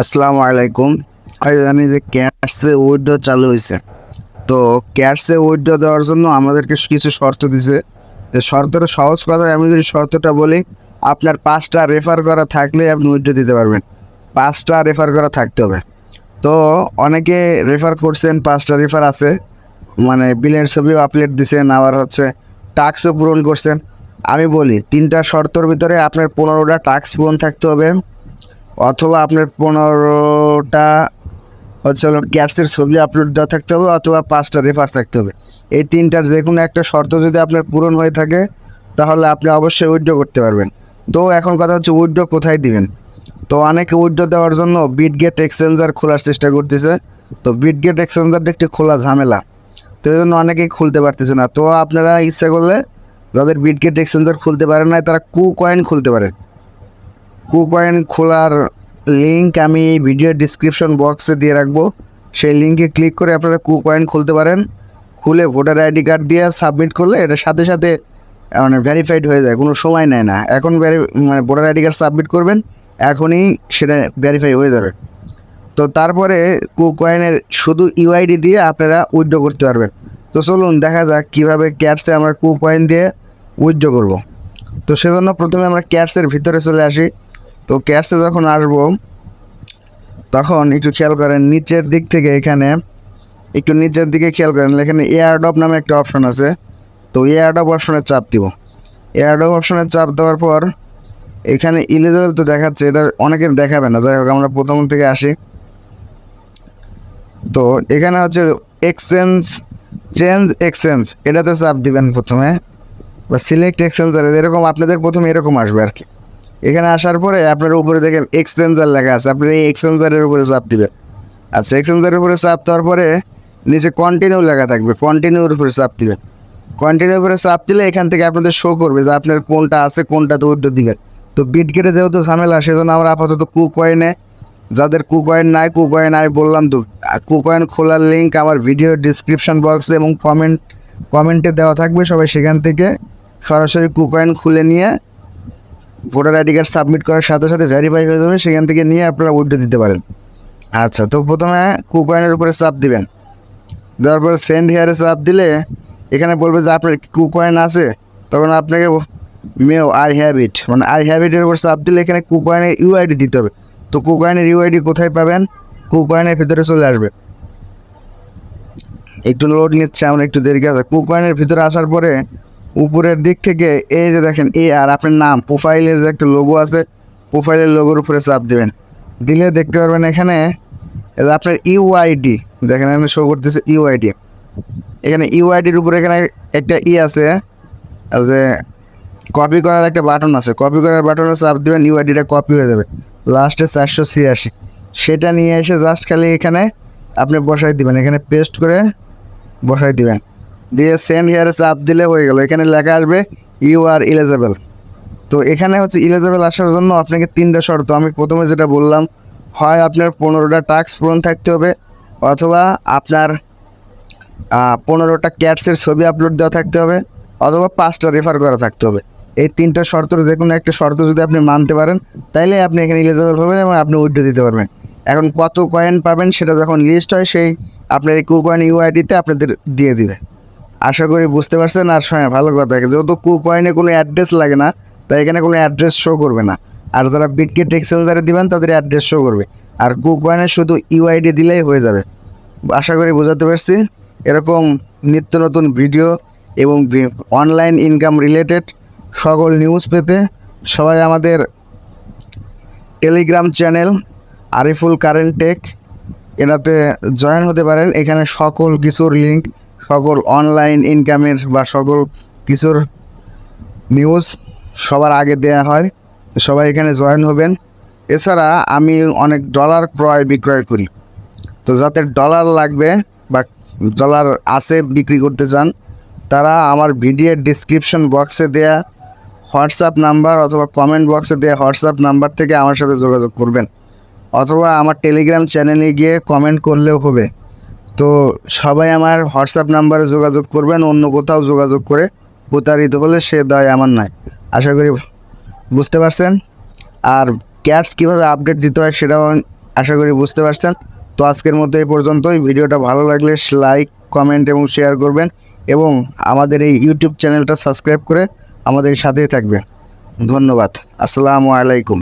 আসসালামু আলাইকুম। আমি জানি যে ক্যাশে উইথড্র চালু হয়েছে। তো ক্যাশে উইথড্র দেওয়ার জন্য আমাদেরকে কিছু শর্ত দিছে। তো শর্তটা সহজ কথায় আমি যদি শর্তটা বলি, আপনার 5টা রেফার করা থাকলে আপনি উইথড্র দিতে পারবেন। 5টা রেফার করা থাকতে হবে। তো অনেকে রেফার করছেন, 5টা রেফার আছে, মানে বিলের ছবিও আপলোড দিছেন, আবার হচ্ছে টাস্কও পূরণ করছেন। আমি বলি 3টা শর্তর ভিতরে আপনার 15টা টাস্ক পূরণ থাকতে হবে, অথবা আপনার 15টা হচ্ছে হলো ক্যাটসের ছবি আপলোড দেওয়া থাকতে হবে, অথবা 5টা রেফার থাকতে হবে। এই 3টার যে কোনো একটা শর্ত যদি আপনার পূরণ হয়ে থাকে, তাহলে আপনি অবশ্যই উইথড্র করতে পারবেন। তো এখন কথা হচ্ছে উইথড্র কোথায় দিবেন। তো অনেকে উইথড্র দেওয়ার জন্য বিটগেট এক্সচেঞ্জার খোলার চেষ্টা করতেছে। তো বিটগেট এক্সচেঞ্জারটা একটি খোলা ঝামেলা, তো এই জন্য অনেকেই খুলতে পারতেছে না। তো আপনারা ইচ্ছা করলে, যাদের বিটগেট এক্সচেঞ্জার খুলতে পারেন না, তারা কুকয়েন খুলতে পারেন। কুকয়েন খোলার লিঙ্ক আমি এই ভিডিও ডিসক্রিপশন বক্সে দিয়ে রাখবো। সেই লিঙ্কে ক্লিক করে আপনারা কুকয়েন খুলতে পারেন। খুলে ভোটার আইডি কার্ড দিয়ে সাবমিট করলে এটা সাথে সাথে মানে ভেরিফাইড হয়ে যায়, কোনো সময় নেয় না। এখন মানে ভোটার আইডি কার্ড সাবমিট করবেন, এখনই সেটা ভেরিফাই হয়ে যাবে। তো তারপরে কুকয়েনের শুধু ইউআইডি দিয়ে আপনারা উইথড্র করতে পারবেন। তো চলুন দেখা যাক কীভাবে ক্যাটসে আমরা কুকয়েন দিয়ে উইথড্র করব। তো সেজন্য প্রথমে আমরা ক্যাটসের ভিতরে চলে আসি। তো ক্যাটসে যখন আসবো, তখন একটু খেয়াল করেন নিচের দিক থেকে, এখানে একটু নিচের দিকে খেয়াল করেন, এখানে এয়ারড্রপ নামে একটা অপশন আছে। তো এয়ারড্রপ অপশনে চাপ দিব। এয়ারড্রপ অপশনে চাপ দেওয়ার পর এখানে ইলিজিবল তো দেখাচ্ছে, এটা অনেকের দেখাবে না। যাই হোক, আমরা প্রথম থেকে আসি। তো এখানে হচ্ছে চেঞ্জ এক্সচেঞ্জ, এটাতে চাপ দিবেন প্রথমে, বা সিলেক্ট এক্সচেঞ্জার, এরকম আপনাদের প্রথমে এরকম আসবে আর কি। এখানে আসার পরে আপনার উপরে দেখেন এক্সচেঞ্জার লেখা আছে, আপনি এই এক্সচেঞ্জারের উপরে চাপ দিবেন। আচ্ছা, এক্সচেঞ্জারের উপরে চাপ দেওয়ার পরে নিচে কন্টিনিউ লেখা থাকবে, কন্টিনিউর উপরে চাপ দিবেন। কন্টিনিউর উপরে চাপ দিলে এখান থেকে আপনাদের শো করবে যে আপনার কোনটা আছে, কোনটাতে উইথড্র দিবেন। তো বিটগেটে যেহেতু ঝামেলা, সেজন্য আমরা আপাতত কুকয়েনে, যাদের কুকয়েন নাই বললাম তো, কুকয়েন খোলার লিঙ্ক আমার ভিডিও ডিসক্রিপশন বক্সে এবং কমেন্টে দেওয়া থাকবে। সবাই সেখান থেকে সরাসরি কুকয়েন খুলে নিয়ে ভোটার আইডি কার্ড সাবমিট করার সাথে সাথে ভেরিফাই হয়ে যাবে, সেখান থেকে নিয়ে আপনারা উইথড্র দিতে পারেন। আচ্ছা, তো প্রথমে কুকয়েনের উপরে চাপ দিবেন। দেওয়ার পরে সেন্ড হেয়ারে চাপ দিলে এখানে বলবে যে আপনার কুকয়েন আছে, তখন আপনাকে আই হ্যাভ ইট, মানে আই হ্যাভ ইটের উপর চাপ দিলে এখানে কুকয়েনের ইউআইডি দিতে হবে। তো কুকয়েনের ইউআইডি কোথায় পাবেন, কুকয়েনের ভিতরে চলে আসবে। একটু লোড নিচ্ছে, আমরা একটু দেরি আছে। কুকয়েনের ভিতরে আসার পরে উপরের দিক থেকে এই যে দেখেন আর আপনার নাম, প্রোফাইলের যে একটা লোগো আছে, প্রোফাইলের লোগোর উপরে চাপ দেবেন। দিলে দেখতে পারবেন এখানে আপনার ইউআইডি, দেখেন এখানে শো করতেছে ইউআইডি। এখানে ইউআইডির উপরে এখানে একটা আছে, যে কপি করার একটা বাটন আছে, কপি করার বাটনে চাপ দেবেন, ইউআইডিটা কপি হয়ে যাবে। লাস্টে 486, সেটা নিয়ে এসে জাস্ট খালি এখানে আপনি বসাই দিবেন, এখানে পেস্ট করে বসাই দিবেন। দিয়ে সেন্ড হেয়ারে চাপ দিলে হয়ে গেল। এখানে লেখা আসবে ইউ আর এলিজিবল। তো এখানে হচ্ছে এলিজিবল আসার জন্য আপনাকে 3টা শর্ত, আমি প্রথমে যেটা বললাম, হয় আপনার 15টা টাস্ক পূরণ থাকতে হবে, অথবা আপনার 15টা ক্যাটসের ছবি আপলোড দেওয়া থাকতে হবে, অথবা 5টা রেফার করা থাকতে হবে। এই 3টা শর্তের যে কোনো একটা শর্ত যদি আপনি মানতে পারেন, তাইলে আপনি এখানে এলিজিবল হবেন এবং আপনি উইথড্র দিতে পারবেন। এখন কত কয়েন পাবেন সেটা যখন লিস্ট হয়, সেই আপনার এই কুকয়েন ইউআইডিতে আপনাদের দিয়ে দিবে। আশা করি বুঝতে পারছেন। আর হ্যাঁ, ভালো কথা, যেহেতু কুকয়েনে কোনো অ্যাড্রেস লাগে না, তাই এখানে কোনো অ্যাড্রেস শো করবে না। আর যারা বিটগেট এক্সচেঞ্জারে দিবেন তাদের অ্যাড্রেস শো করবে, আর কুকয়েনে শুধু ইউআইডি দিলেই হয়ে যাবে। আশা করি বোঝাতে পারছি। এরকম নিত্য নতুন ভিডিও এবং অনলাইন ইনকাম রিলেটেড সকল নিউজ পেতে সবাই আমাদের telegram channel Ariful current tech, এটাতে জয়েন হতে পারেন। এখানে সকল কিছুর লিঙ্ক, সকল অনলাইন ইনকামের বা সকল কিছুর নিউজ সবার আগে দেয়া হয়। সবাই এখানে জয়েন হবেন। এছাড়া আমি অনেক ডলার ক্রয় বিক্রয় করি। তো যাদের ডলার লাগবে বা ডলার আছে বিক্রি করতে চান, তারা আমার ভিডিওর ডিসক্রিপশন বক্সে দেয়া হোয়াটসঅ্যাপ নাম্বার অথবা কমেন্ট বক্সে দেওয়া হোয়াটসঅ্যাপ নাম্বার থেকে আমার সাথে যোগাযোগ করবেন, অথবা আমার টেলিগ্রাম চ্যানেলে গিয়ে কমেন্ট করলেও হবে। তো সবাই আমার হোয়াটসঅ্যাপ নাম্বারে যোগাযোগ করবেন, অন্য কোথাও যোগাযোগ করে প্রতারিত হলে সে দায় আমার নয়। আশা করি বুঝতে পারছেন। আর ক্যাটস কীভাবে আপডেট দিতে হয় সেটাও আশা করি বুঝতে পারছেন। তো আজকের মতো এই পর্যন্তই। ভিডিওটা ভালো লাগলে লাইক, কমেন্ট এবং শেয়ার করবেন এবং আমাদের এই ইউটিউব চ্যানেলটা সাবস্ক্রাইব করে আমাদের সাথেই থাকবেন। ধন্যবাদ। আসসালামু আলাইকুম।